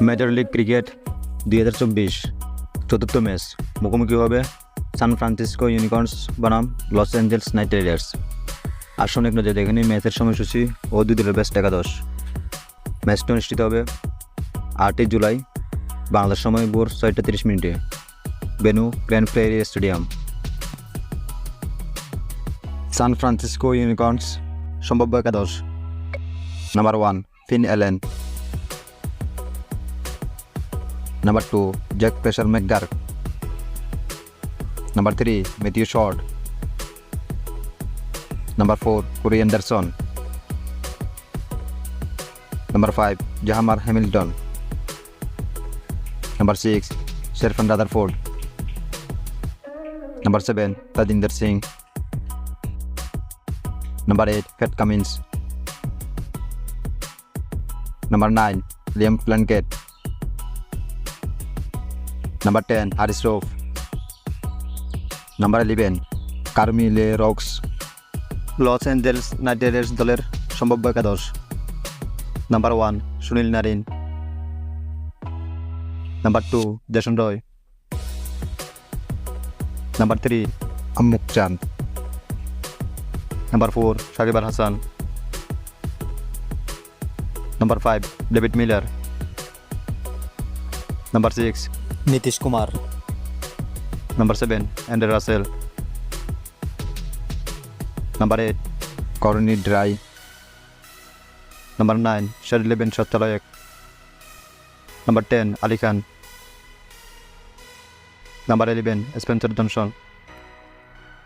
Major league cricket 2024 চতুর্থ match মুখোমুখি হবে সান ফ্রান্সিসকো ইউনিকর্নস বনাম লস অ্যাঞ্জেলস নাইট রাইডার্স। আসুন এক নজরে দেখে নিই ম্যাচের সময়সূচি ও দুই দলের বেস্ট একাদশ। ম্যাচটি অনুষ্ঠিত হবে 8 জুলাই বাংলাদেশ সময় ভোর 6:30 venue Grand Prairie Stadium. San Francisco Unicorns সম্ভাব্য একাদশ: number 1 Finn Allen, number 2 Jake Fraser McGurk, number 3 Matthew Short, number 4 Corey Anderson, number 5 Jahmar Hamilton, number 6 Sherfane Rutherford, number 7 Tajinder Singh, number 8 Pat Cummins, number 9 Liam Plunkett, number 10 Haris Rauf, number 11 Carmi le Roux. Los Angeles Knight Riders দলের সম্ভাব্য একাদশ: number 1 Sunil Narine, number 2 Jason Roy, number 3 Unmukt Chand, number 4 Shakib Al Hasan, number 5 David Miller, number 6 Nitish Kumar, number 7 Andre Russell, number 8 Corne Dry, number 9 Shadley van Schalkwyk, number 10 Ali Khan, number 11 Spencer Johnson.